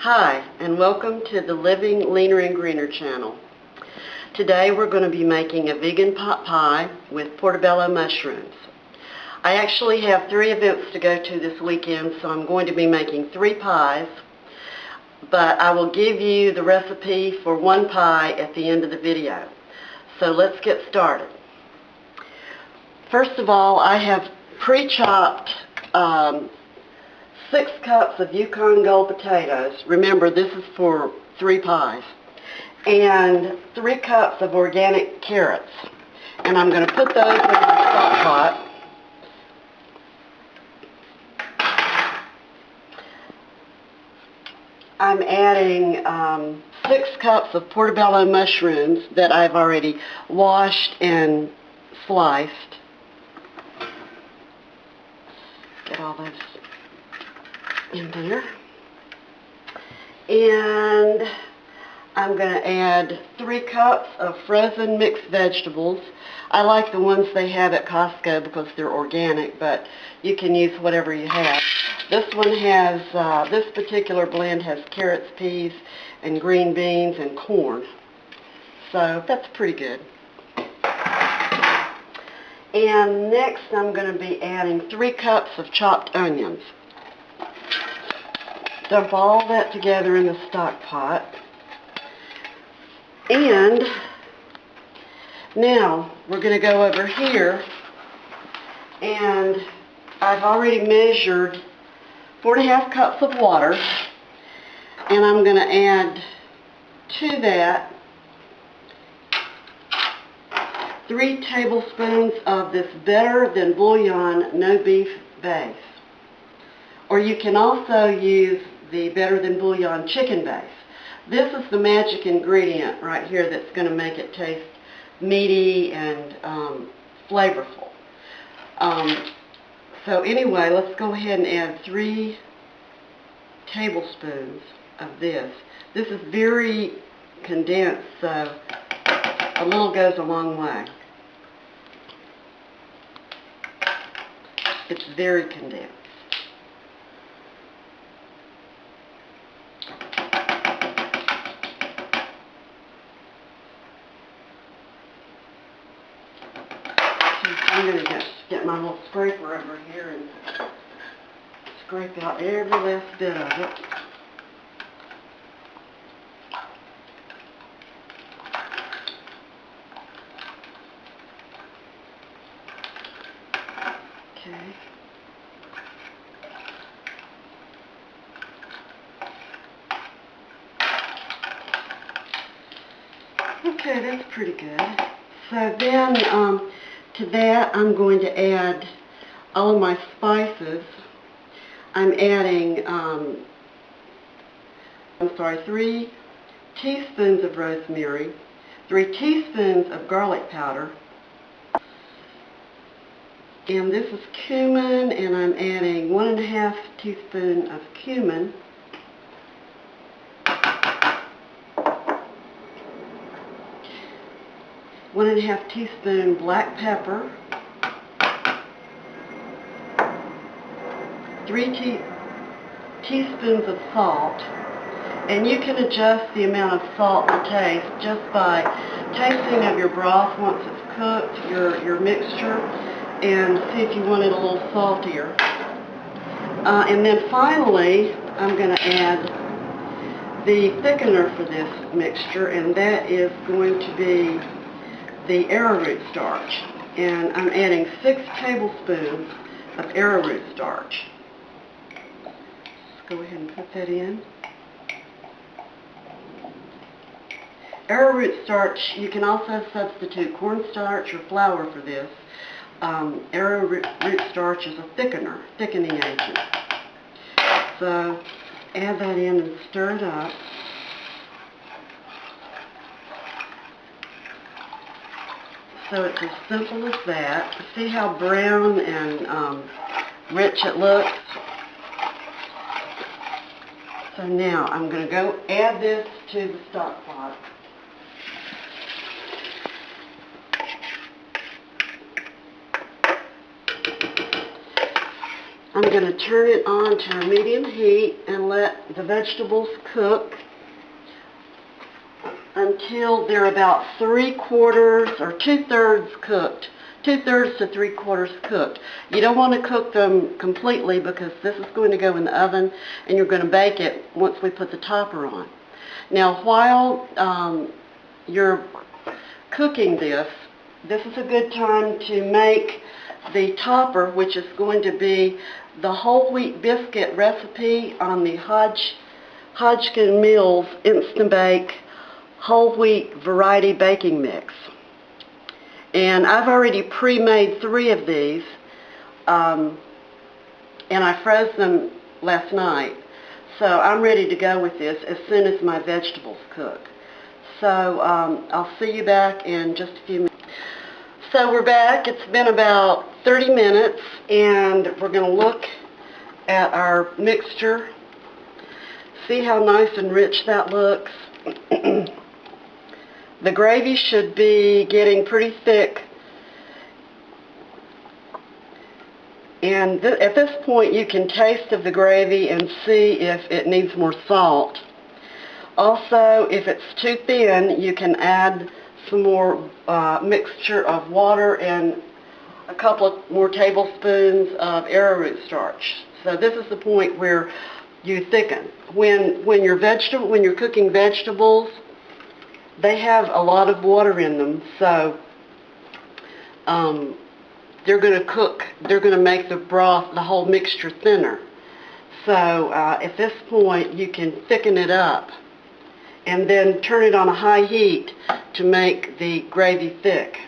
Hi, and welcome to the Living Leaner and Greener channel. Today we're going to be making a vegan pot pie with portobello mushrooms. I actually have 3 events to go to this weekend, so I'm going to be making 3 pies, but I will give you the recipe for 1 pie at the end of the video. So let's get started. First of all, I have pre-chopped 6 cups of Yukon Gold potatoes. Remember, this is for 3 pies. And 3 cups of organic carrots. And I'm going to put those in my stock pot. I'm adding 6 cups of portobello mushrooms that I've already washed and sliced. Get all those in there. And I'm going to add 3 cups of frozen mixed vegetables. I like the ones they have at Costco because they're organic, but you can use whatever you have. This one has, this particular blend has carrots, peas, and green beans and corn. So that's pretty good. And next I'm going to be adding 3 cups of chopped onions. Dump all that together in the stock pot. And now we're going to go over here, and I've already measured 4½ cups of water, and I'm going to add to that 3 tablespoons of this Better Than Bouillon no beef base. Or you can also use the Better Than Bouillon chicken base. This is the magic ingredient right here that's going to make it taste meaty and flavorful. So anyway, let's go ahead and add 3 tablespoons of this. This is very condensed, so a little goes a long way. It's very condensed. I'm going to get my little scraper over here and scrape out every last bit of it. Okay. Okay, that's pretty good. So then, to that, I'm going to add all of my spices. I'm adding, 3 teaspoons of rosemary, 3 teaspoons of garlic powder, and this is cumin, and I'm adding 1½ teaspoon of cumin, 1½ teaspoon black pepper, 3 teaspoons of salt, and you can adjust the amount of salt to taste just by tasting of your broth once it's cooked, your mixture, and see if you want it a little saltier. And then finally, I'm going to add the thickener for this mixture, and that is going to be the arrowroot starch, and I'm adding 6 tablespoons of arrowroot starch. Let's go ahead and put that in. Arrowroot starch, you can also substitute cornstarch or flour for this. Arrowroot starch is a thickening agent. So add that in and stir it up. So it's as simple as that. See how brown and rich it looks? So now I'm going to go add this to the stock pot. I'm going to turn it on to a medium heat and let the vegetables cook until they're about 3/4 or 2/3 cooked. 2/3 to 3/4 cooked. You don't want to cook them completely because this is going to go in the oven and you're going to bake it once we put the topper on. Now while you're cooking this is a good time to make the topper, which is going to be the whole wheat biscuit recipe on the Hodgkin Mills Instant Bake whole wheat variety baking mix. And I've already pre-made 3 of these, and I froze them last night. So I'm ready to go with this as soon as my vegetables cook. So I'll see you back in just a few minutes. So we're back. It's been about 30 minutes, and we're going to look at our mixture. See how nice and rich that looks. The gravy should be getting pretty thick. And at this point you can taste of the gravy and see if it needs more salt. Also, if it's too thin, you can add some more mixture of water and a couple of more tablespoons of arrowroot starch. So this is the point where you thicken. When you're cooking vegetables, they have a lot of water in them, so they're going to make the broth, the whole mixture, thinner. So at this point you can thicken it up and then turn it on a high heat to make the gravy thick.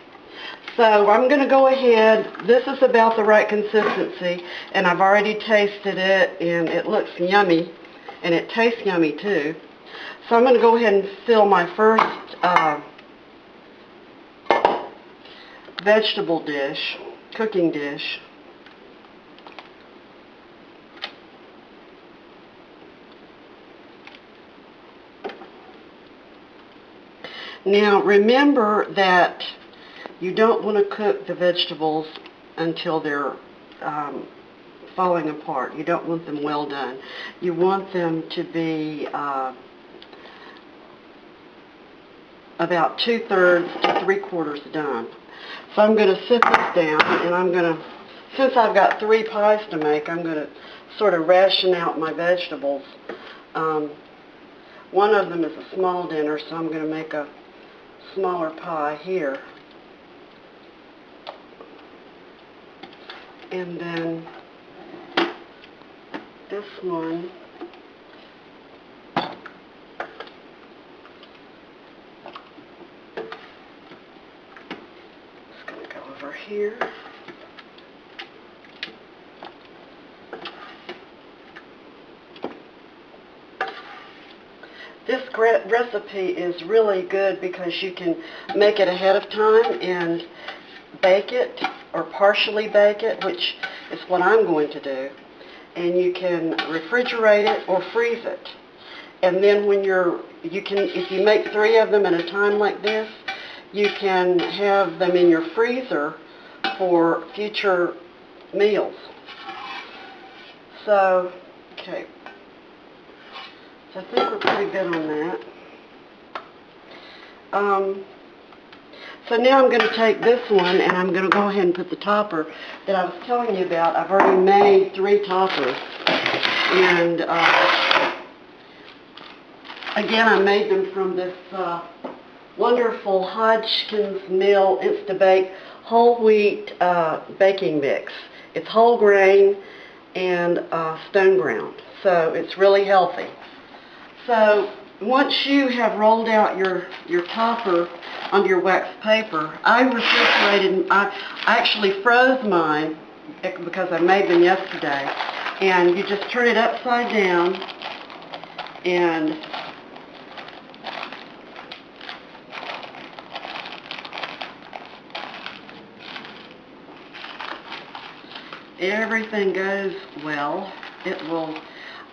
So I'm going to go ahead. This is about the right consistency, and I've already tasted it, and it looks yummy, and it tastes yummy too. So I'm going to go ahead and fill my first vegetable dish, cooking dish. Now remember that you don't want to cook the vegetables until they're falling apart. You don't want them well done. You want them to be about 2/3 to 3/4 done. So I'm going to sit this down, and I'm going to, since I've got 3 pies to make, I'm going to sort of ration out my vegetables. One of them is a small dinner, so I'm going to make a smaller pie here. And then this one is going to go over here. This recipe is really good because you can make it ahead of time and bake it or partially bake it, which is what I'm going to do. And you can refrigerate it or freeze it. And then when if you make 3 of them at a time like this, you can have them in your freezer for future meals. So, okay. So I think we're pretty good on that. So now I'm going to take this one and I'm going to go ahead and put the topper that I was telling you about. I've already made 3 toppers. And again, I made them from this wonderful Hodgkin Mills Instant Bake whole wheat baking mix. It's whole grain and stone ground. So it's really healthy. So once you have rolled out your topper onto your wax paper, I refrigerated, I actually froze mine because I made them yesterday. And you just turn it upside down and everything goes well. It will.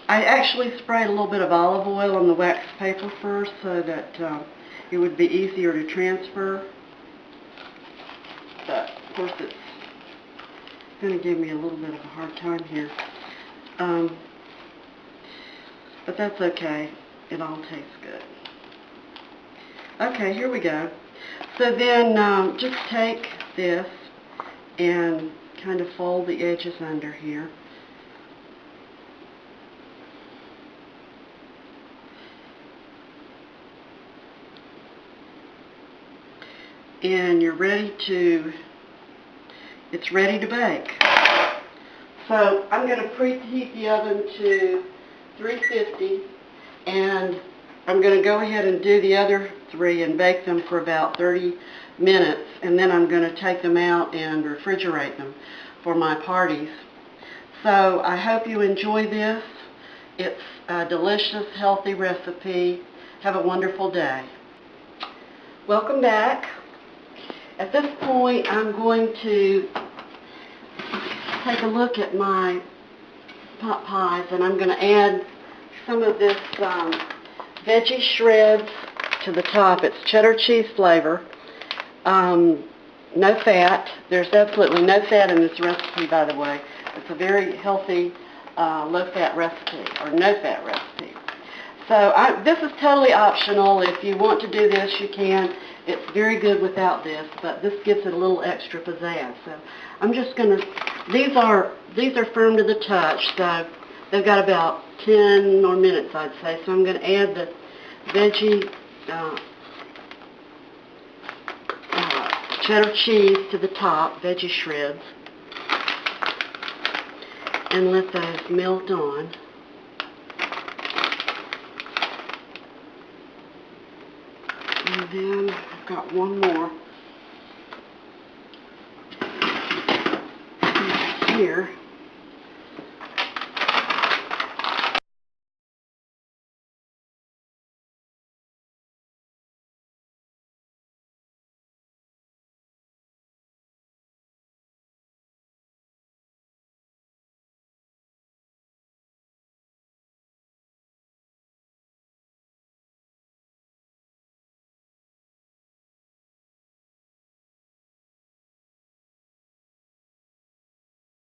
I actually sprayed a little bit of olive oil on the wax paper first so that it would be easier to transfer. But of course it's going to give me a little bit of a hard time here. But that's okay. It all tastes good. Okay, here we go. So then just take this and kind of fold the edges under here. And you're it's ready to bake. So I'm going to preheat the oven to 350, and I'm going to go ahead and do the other 3 and bake them for about 30 minutes, and then I'm going to take them out and refrigerate them for my parties. So I hope you enjoy this. It's a delicious, healthy recipe. Have a wonderful day. Welcome back. At this point, I'm going to take a look at my pot pies, and I'm going to add some of this veggie shreds to the top. It's cheddar cheese flavor. No fat. There's absolutely no fat in this recipe, by the way. It's a very healthy, low-fat recipe, or no-fat recipe. So this is totally optional. If you want to do this, you can. It's very good without this, but this gives it a little extra pizzazz. So I'm just going to, these are firm to the touch, so they've got about 10 more minutes, I'd say. So I'm going to add the veggie cheddar cheese to the top, veggie shreds, and let those melt on. And then I've got one more here.